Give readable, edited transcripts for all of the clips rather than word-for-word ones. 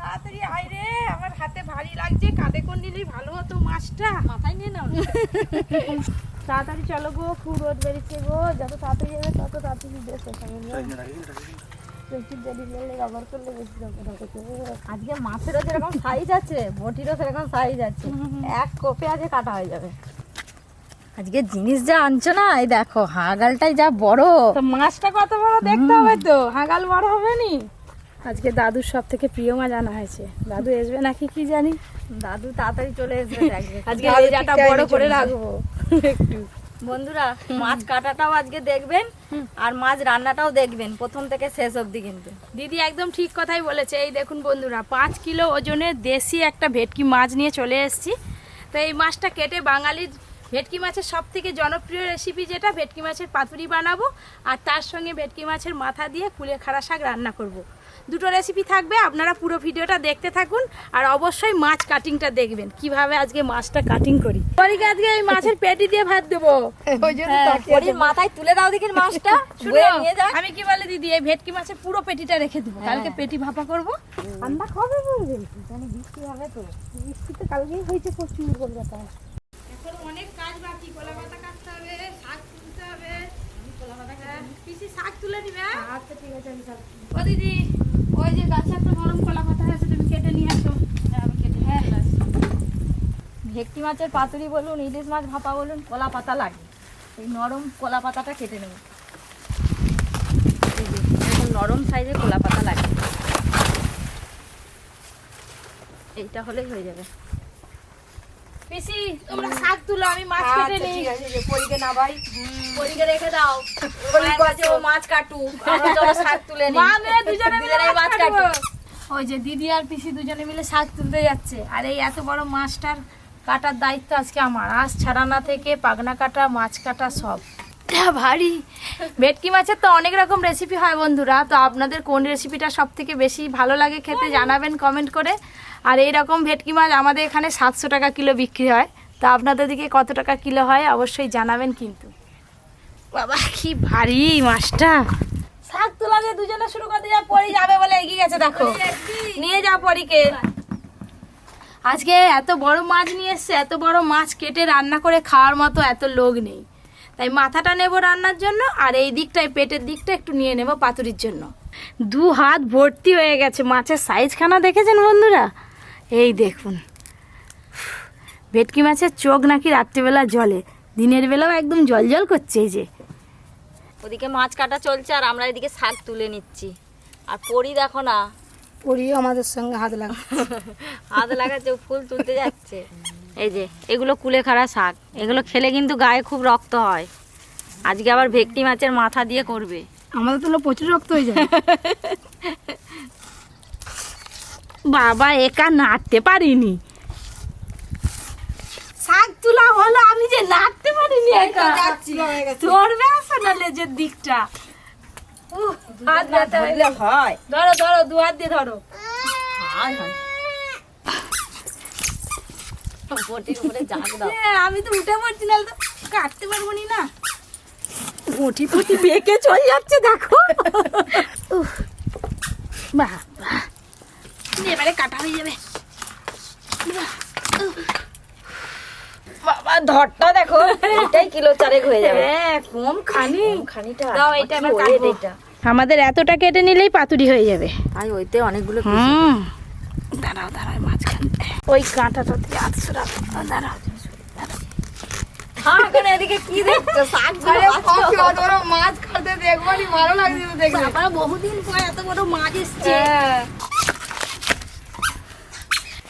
তাড়াতাড়ি আয় রে, আমার হাতে ভারী লাগছে, কাঁধে করে নিলেই ভালো হতো মাছটা। মাথায় নিয়ে নাও। তাড়াতাড়ি চলো গো, খুব রোদ বেরিয়েছে গো, যত তাড়াতাড়ি যাবে তত তাড়াতাড়ি বেশ আজকে মাছেরও যেরকম সাইজ আছে, বটিরও সেরকম সাইজ আছে, এক কোপে আজকে কাটা হয়ে যাবে। আজকে জিনিস যা আনছো না, এই দেখো হাগালটাই যা বড়। তো মাছটা কত বড় দেখতে হবে তো, হাগাল বড় হবে নি। আজকে দাদুর সব থেকে প্রিয় মাছ আনা হয়েছে, দাদু আসবে নাকি কি জানি। দাদু তাড়াতাড়ি চলে আসবে, আজকে লেজাটা বড় করে রাখবো একটু। বন্ধুরা মাছ কাটাটাও আজকে দেখবেন আর মাছ রান্নাটাও দেখবেন প্রথম থেকে শেষ অবধি। কিন্তু দিদি একদম ঠিক কথাই বলেছে। এই দেখুন বন্ধুরা, 5 কিলো ওজনের দেশি একটা ভেটকি মাছ নিয়ে চলে এসেছি। তো এই মাছটা কেটে বাঙালির ভেটকি মাছের সব থেকে জনপ্রিয় রেসিপি যেটা, ভেটকি মাছের পাতুরি বানাবো, আর তার সঙ্গে ভেটকি মাছের মাথা দিয়ে কুলেখাড়া শাক রান্না করব। দুটো রেসিপি থাকবে, আপনারা পুরো ভিডিওটা দেখতে থাকুন। আর অবশ্যই মাছ কাটিংটা দেখবেন, কিভাবে আজকে মাছটা কাটিং করি। পরীকে আজকে এই মাছের পেটি দিয়ে ভাত দেবো। মাথায় তুলে দাও দেখি মাছটা। আমি কি বলে দিদি, এই ভেটকি মাছের পুরো পেটিটা রেখে দেবো, কালকে পেটি ভাপা করবো। ঠান্ডা কবে পড়বে জানি, বৃষ্টি হবে তো। বৃষ্টি তো কালকেই হয়েছে প্রচুর কলকাতায়। এখন অনেক কাজ বাকি, কলা পাতা কাটতে হবে, শাক তুলতে হবে। পিসি শাক তুলে দিবে। আচ্ছা ঠিক আছে, আমি শাক। ও দিদি, ওই যে গাছে একটা নরম কলা পাতা আছে, তুমি কেটে নিয়ে আসো। আমি কেটে নিয়ে আসি। ভেটকি মাছের পাতুরি বলুন, ইলিশ মাছ ভাপা বলুন, কলা পাতা লাগে। এই নরম কলা পাতাটা কেটে নেব। এরকম নরম সাইজের কলা পাতা লাগে, এইটা হলেই হয়ে যাবে। পিসি তোমরা শাক তুলো, আমি মাছ কেটে নিই। ঠিক আছে, যে পরিকে না ভাই, পরিকে রেখে দাও। মায়ের কাছে ও মাছ কাটু, আমরা চলো শাক তুলে নিই। মা মেয়ে দুজনে মিলে মাছ কাটু। ওই যে দিদি আর পিসি দুজনে মিলে শাক তুলতে যাচ্ছে। আর এই এত বড় মাছটার কাটার দায়িত্ব আজকে আমার। আঁশ ছাড়ানা থেকে পাগনা কাটা, মাছ কাটা সব ভারী। ভেটকি মাছের তো অনেক রকম রেসিপি হয় বন্ধুরা, তো আপনাদের কোন রেসিপিটা সব থেকে বেশি ভালো লাগে খেতে জানাবেন কমেন্ট করে। আর এই রকম ভেটকি মাছ আমাদের এখানে 700 টাকা কিলো বিক্রি হয়, তো আপনাদের দিকে কত টাকা কিলো হয় অবশ্যই জানাবেন। কিন্তু বাবা কি ভারী মাছটা। শাক তোলা দিয়ে দুজনে শুরু করতে যা, পরি যাবে বলে এগিয়ে গেছে, দেখো নিয়ে যাও পরিকে। আজকে এত বড় মাছ নিয়ে এসছে, এত বড় মাছ কেটে রান্না করে খাওয়ার মতো এত লোক নেই, তাই মাথাটা নেব রান্নার জন্য, আর এই দিকটায় পেটের দিকটা একটু নিয়ে নেব পাতুরির জন্য। 2 হাত ভর্তি হয়ে গেছে। মাছের সাইজখানা দেখেছেন বন্ধুরা? এই দেখুন, ভেটকি মাছের চোখ নাকি রাত্রিবেলা জলে, দিনের বেলাও একদম জল জল করছে। এই যে ওদিকে মাছ কাটা চলছে আর আমরা এদিকে শাক তুলে নিচ্ছি। আর পরি দেখো না, পরিও আমাদের সঙ্গে হাত হাত লাগাচ্ছে, ফুল তুলতে যাচ্ছে। এই যে এগুলো কুলেখাড়া শাক, এগুলো খেলে কিন্তু গায়ে খুব রক্ত হয়। আজকে আবার ভেটকি মাছের মাথা দিয়ে করবে। আমাদের তো প্রচুর রক্ত হয়ে যায়। বাবা একা নাড়তে পারিনি, শাক তুলা হলো, আমি যে নাড়তে পারিনি একা। ধরবে আসো না লেজের দিকটা, হাত ব্যথা হইলে হয়। ধরো ধরো, 2 হাত দিয়ে ধরো। আমি তো উঠে পড়ছি, না তো কাটতে পারবো না। পটি পটি বেঁকে চলে যাচ্ছে দেখো। বাবা এবারে কাটা হয়ে যাবে। বাবা ধরটা দেখো, এটাই কিলো 4 হয়ে যাবে। কম খানিটা দাও, এটা আমরা কাটবো। আমাদের এতটা কেটে নিলেই পাতুরি হয়ে যাবে। তাই ওইতে অনেকগুলো। দাঁড়াও দাঁড়াও, মাঝখানে ওই কাঁটাটা দিয়ে আটশো টাকা। দাঁড়াও এদিকে কি দেখছো? মাছ খাতে দেখবানি ভালো লাগছে দেখতে। বহুদিন পর এত বড় মাছ এসছে।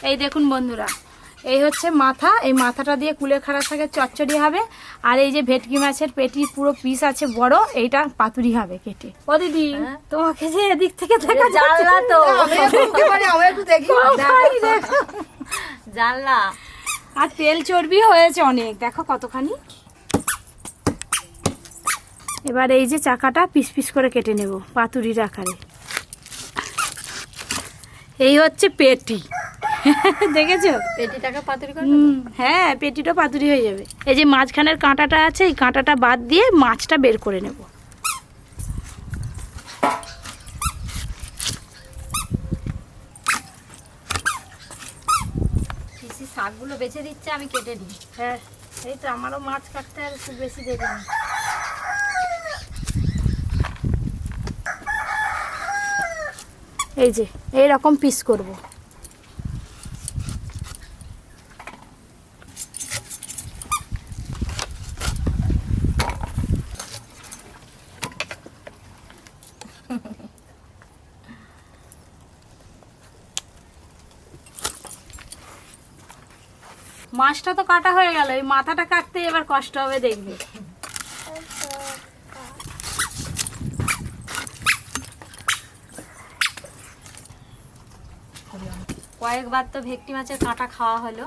এই দেখুন বন্ধুরা, এই হচ্ছে মাথা। এই মাথাটা দিয়ে কুলেখাড়া শাকের চচ্চড়ি হবে। আর এই যে ভেটকি মাছের পেটির পুরো পিস আছে বড়, এইটা পাতুরি হবে কেটে। ও দিদি তোমাকে যে এদিক থেকে দেখা জানলা তো, জানলা। আর তেল চর্বিও হয়েছে অনেক, দেখো কতখানি। এবার এই যে চাকাটা পিস পিস করে কেটে নেব পাতুরির আকারে। এই হচ্ছে পেটি, দেখেছো? পেটিটাকে পাতুরি করবে। হ্যাঁ, পেটিটা পাতুরি হয়ে যাবে। এই যে মাঝখানের কাঁটাটা আছে, এই কাঁটাটা বাদ দিয়ে মাছটা বের করে নেব। শাকগুলো বেছে দিচ্ছে, আমি কেটে দিই। হ্যাঁ, এই তো আমারও মাছ কাটতে আর খুব বেশি দেরি নেই। এই যে এইরকম পিস করব। মাছটা তো কাটা হয়ে গেল, এই মাথাটা কাটতে এবার কষ্ট হবে দেখবে। কয়েকবার তো ভেটকি মাছের কাঁটা খাওয়া হলো,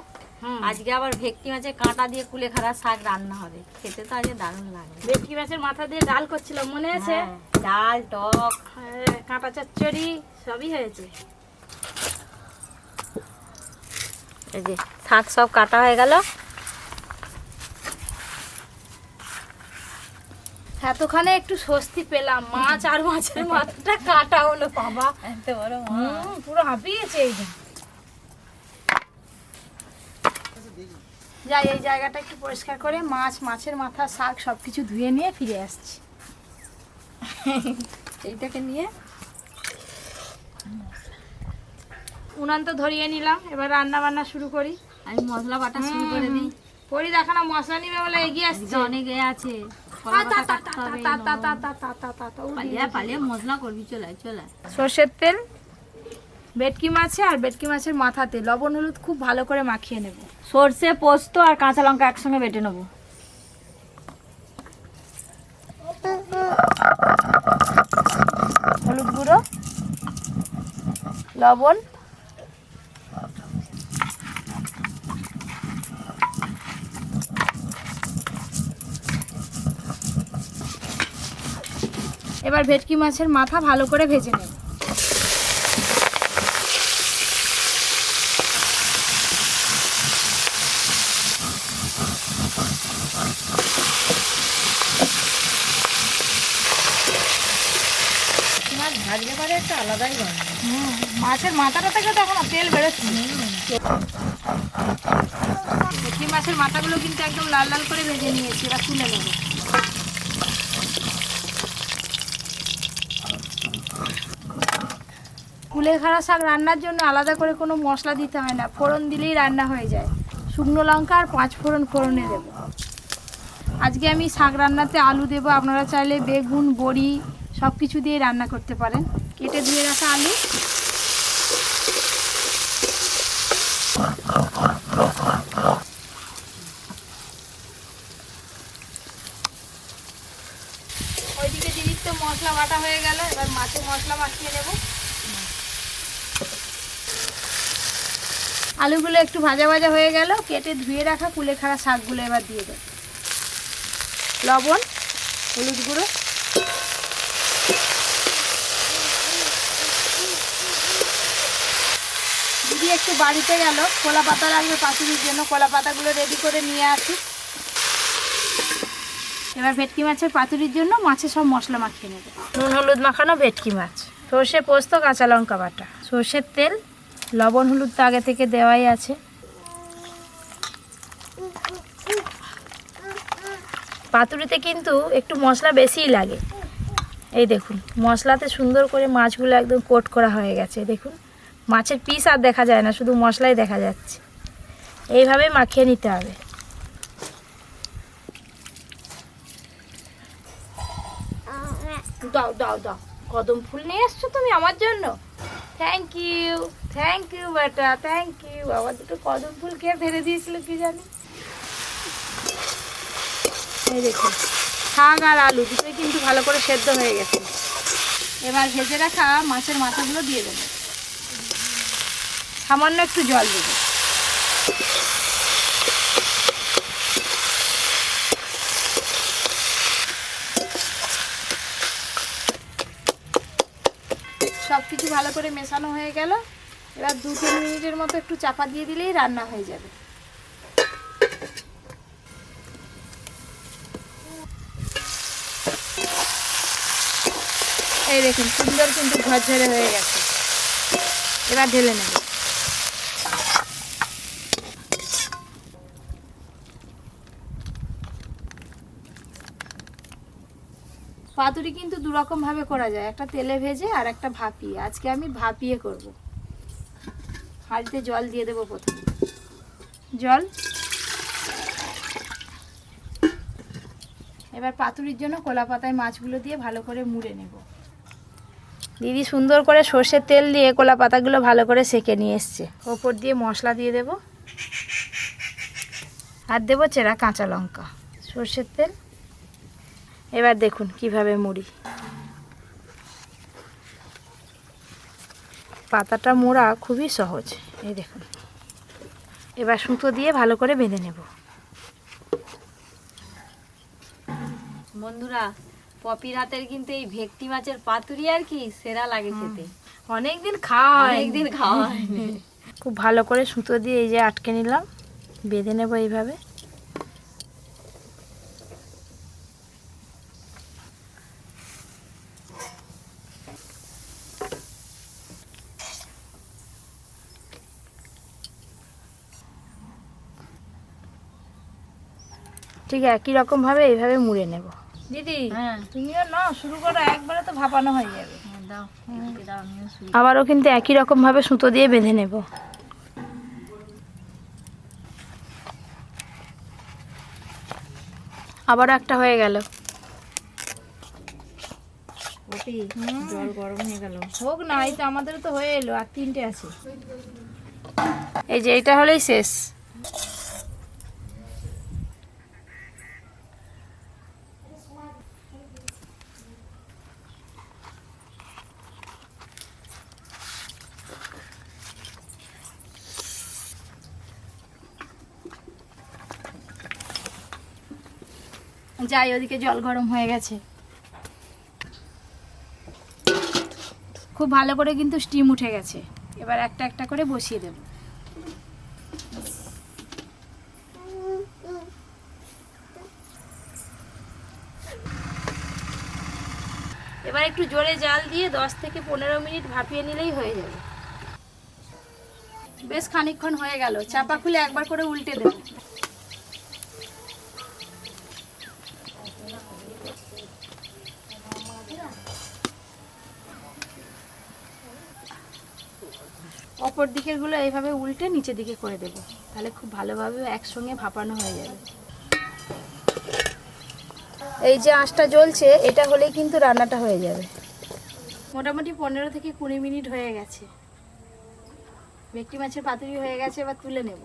আজকে আবার ভেটকি মাছের কাঁটা দিয়ে কুলেখাড়া শাক রান্না হবে। খেতে তো আজকে দারুণ লাগবে। ভেটকি মাছের মাথা দিয়ে ডাল করছিলাম, মনে আছে? ডাল, টক, কাঁটা চচ্চড়ি সবই হয়েছে। এই যে শাক সব কাটা হয়ে গেল। এতখানে একটু স্বস্তি পেলাম, মাছ আর মাছের মাথাটা কাটা হলো। বাবা এত বড় মাছ, পুরো হাঁপিয়েছে। এই যে যাই, এই জায়গাটা একটু পরিষ্কার করে মাছ, মাছের মাথা, শাক সবকিছু ধুয়ে নিয়ে ফিরে আসছি। এইটাকে নিয়ে উনান তো ধরিয়ে নিলাম, এবার রান্না বান্না শুরু করি। আমি মশলা বাটা শুরু করে দিই। পরি দেখা না মশলা নিবে বলে এগিয়ে আসছে। অনেক আছে, পালিয়ে মশলা করবি। চলে চলে সর্ষের তেল, ভেটকি মাছে আর ভেটকি মাছের মাথাতে লবণ হলুদ খুব ভালো করে মাখিয়ে নেব। সর্ষে, পোস্ত আর কাঁচা লঙ্কা একসঙ্গে বেটে নেবো। হলুদ গুঁড়ো, লবণ, এবার ভেটকি মাছের মাথা ভালো করে ভেজে নেব। মাছ ভাজলে পরে একটা আলাদাই গন্ধ। মাছের মাথাটা থেকে তো এখন তেল বেরোচ্ছে। ভেটকি মাছের মাথাগুলো কিন্তু একদম লাল লাল করে ভেজে নিয়েছি, এবার তুলে নেব। কুলেখাড়া শাক রান্নার জন্য আলাদা করে কোনো মশলা দিতে হয় না, ফোড়ন দিলেই রান্না হয়ে যায়। শুকনো লঙ্কা আর 5 ফোড়ন ফোড়নে দেব। আজকে আমি শাক রান্নাতে আলু দেব, আপনারা চাইলে বেগুন, বড়ি সব কিছু দিয়ে রান্না করতে পারেন। কেটে ধুয়ে রাখা আলু, ওইদিকে দিদির তো মশলা বাটা হয়ে গেল, এবার মাছের মশলা মাখিয়ে নেব। আলুগুলো একটু ভাজা ভাজা হয়ে গেল, কেটে ধুয়ে রাখা কুলেখাড়া শাকগুলো এবার দিয়ে দেব। লবণ, হলুদ গুঁড়ো, দিদি একটু বাড়িতে গেল, কলা পাতা লাগবে পাতুরির জন্য, কলা পাতাগুলো রেডি করে নিয়ে আসি। এবার ভেটকি মাছের পাতুরির জন্য মাছে সব মশলা মাখিয়ে নেব। নুন হলুদ মাখানো ভেটকি মাছ, সর্ষে, পোস্ত, কাঁচা লঙ্কা বাটা, সর্ষের তেল, লবণ হলুদ তো আগে থেকে দেওয়াই আছে। পাতুরিতে কিন্তু একটু মশলা বেশিই লাগে। এই দেখুন মশলাতে সুন্দর করে মাছগুলো একদম কোট করা হয়ে গেছে। দেখুন মাছের পিস আর দেখা যায় না, শুধু মশলাই দেখা যাচ্ছে। এইভাবে মাখিয়ে নিতে হবে। দাও দাও দাও, কদম ফুল নিয়ে এসছো তুমি আমার জন্য? থ্যাংক ইউ, থ্যাংক ইউ বেটা, থ্যাংক ইউ। আবার দুটো কদম ফুল কে ফেলে দিয়েছিল কি জানি। এই দেখুন শাক আর আলু দুটোই কিন্তু ভালো করে সেদ্ধ হয়ে গেছে। এবার ভেজে রাখা মাছের মাথাগুলো দিয়ে দেবো, সামান্য একটু জল দেবো। সব কিছু ভালো করে মেশানো হয়ে গেল। এবার 2-3 মিনিটের মতো একটু চাপা দিয়ে দিলেই রান্না হয়ে যাবে। এই দেখুন সুন্দর কিন্তু ঝরঝরে হয়ে গেছে। এবার ঢেলে নেব। পাতুরি কিন্তু দুরকম ভাবে করা যায়, একটা তেলে ভেজে আর একটা ভাপিয়ে। আজকে আমি ভাপিয়ে করব। হাঁড়িতে জল দিয়ে দেবো প্রথমে, জল। এবার পাতুরির জন্য কলা পাতায় মাছগুলো দিয়ে ভালো করে মুড়ে নেব। দিদি সুন্দর করে সর্ষের তেল দিয়ে কলা পাতাগুলো ভালো করে সেঁকে নিয়ে এসছে। ওপর দিয়ে মশলা দিয়ে দেব, আর দেবো চেরা কাঁচা লঙ্কা, সর্ষের তেল। এবার দেখুন কিভাবে মুড়ি। পাতাটা মোড়া খুবই সহজ, এই দেখুন। এবার সুতো দিয়ে ভালো করে বেঁধে নেব। বন্ধুরা, পপি রাতের কিন্তু এই ভেটকি মাছের পাতুরি আর কি সেরা লাগে খেতে। অনেকদিন খাওয়া হয়, অনেকদিন খাওয়া হয়নি। খুব ভালো করে সুতো দিয়ে এই যে আটকে নিলাম, বেঁধে নেব এইভাবে। ঠিক একই রকম ভাবে এইভাবে মুড়ে নেব। দিদি তুমিও না শুরু করো, একবারে তো ভাপানো হয়ে যাবে। দাও দাও, আমিও শুরু। আবারও কিন্তু একই রকম ভাবে সুতো দিয়ে বেঁধে নেব। আবারও একটা হয়ে গেল। পপি, জল গরম হয়ে গেল। হোক না, এই তো আমাদেরও তো হয়ে এলো, আর 3টে আছে। এই যে এটা হলেই শেষ। যাই, ওদিকে জল গরম হয়ে গেছে। খুব ভালো করে কিন্তু স্টিম উঠে গেছে। এবার একটা একটা করে বসিয়ে দেব। এবার একটু জোরে জাল দিয়ে 10 থেকে 15 মিনিট ভাপিয়ে নিলেই হয়ে যাবে। বেশ খানিকক্ষণ হয়ে গেল, চাপা খুলে একবার করে উল্টে দেব। অপর দিকের গুলো এইভাবে উল্টে নিচের দিকে করে দেব, তাহলে খুব ভালোভাবে একসঙ্গে ভাপানো হয়ে যাবে। এই যে আঁচটা জ্বলছে, এটা হলেই কিন্তু রান্নাটা হয়ে যাবে। মোটামুটি 15 থেকে 20 মিনিট হয়ে গেছে। ভেটকি মাছের পাতুরি হয়ে গেছে, এবার তুলে নেব।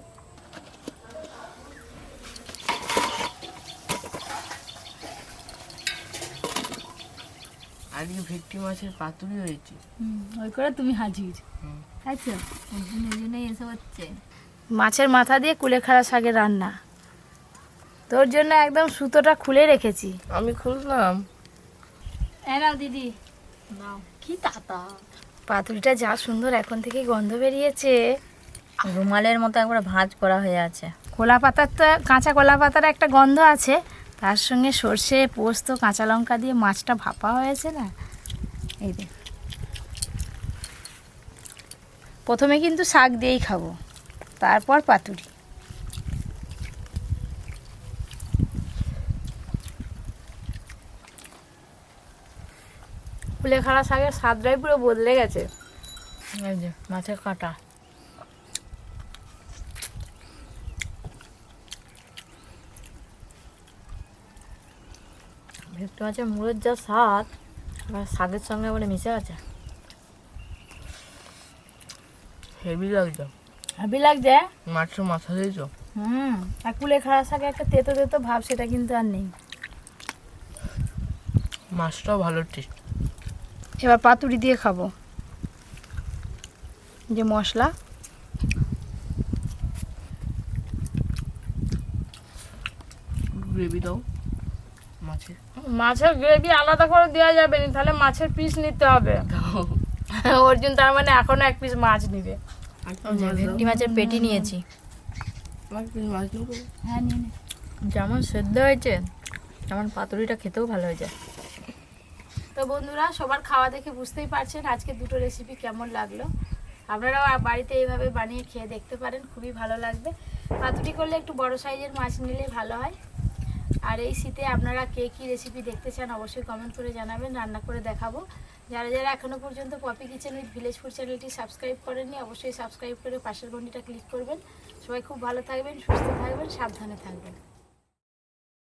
আজকে ভেটকি মাছের পাতুরি হয়েছে। ওই করে তুমি হাজির, তাই তো? ওই জন্যই এসব হচ্ছে। মাছের মাথা দিয়ে কুলেখাড়া শাকের রান্না। তোর জন্য একদম সুতোটা খুলে রেখেছি। আমি খুললাম। নাও দিদি, নাও। কি তাতা! পাতুরিটা যা সুন্দর এখন থেকে গন্ধ বেরিয়েছে। রুমালের মতো একবার ভাঁজ করা হয়ে আছে। কলা পাতার তো, কাঁচা কলা পাতার একটা গন্ধ আছে, তার সঙ্গে সর্ষে, পোস্ত, কাঁচা লঙ্কা দিয়ে মাছটা ভাপা হয়েছে না। এই দেখ, প্রথমে কিন্তু শাক দিয়েই খাবো, তারপর পাতুরি। কুলেখাড়া শাকের স্বাদটাই পুরো বদলে গেছে। এই যে মাছের কাঁটা। ভেটকি মাছের মুড়ের যা স্বাদ, এবার শাকের সঙ্গে বলে মিশে আছে। হেভি লাগছে। হাবি লাগছে। মাছের মাথা দিয়েছ? আর কুলেখাড়া শাকে একটা তেতো তেতো ভাব, সেটা কিন্তু আর নেই। মাছটাও ভালো টেস্ট। এবার পাতুরি দিয়ে খাবো। যে মশলা, গ্রেভি দাও মাছের। মাছের গ্রেভি আলাদা করে দেওয়া যাবে না, তাহলে মাছের পিস নিতে হবে। অর্জুন তার মানে এখনো 1 পিস মাছ নিবে। ভেটকি মাছের পেটি নিয়েছি। হ্যাঁ, নিয়ে নে। যেমন সেদ্ধ হয়েছে তেমন পাতুরিটা খেতেও ভালো হয়ে যায়। তো বন্ধুরা, সবার খাওয়া দেখে বুঝতেই পারছেন আজকে দুটো রেসিপি কেমন লাগলো। আপনারাও বাড়িতে এইভাবে বানিয়ে খেয়ে দেখতে পারেন, খুবই ভালো লাগবে। পাতুরি করলে একটু বড় সাইজের মাছ নিলে ভালো হয়। আর এই শীতে আপনারা কে কী রেসিপি দেখতে চান অবশ্যই কমেন্ট করে জানাবেন, রান্না করে দেখাবো। যারা যারা এখনও পর্যন্ত Poppy kitchen with village food চ্যানেলটি সাবস্ক্রাইব করেননি অবশ্যই সাবস্ক্রাইব করে পাশের ঘন্টিটা ক্লিক করবেন। সবাই খুব ভালো থাকবেন, সুস্থ থাকবেন, সাবধানে থাকবেন।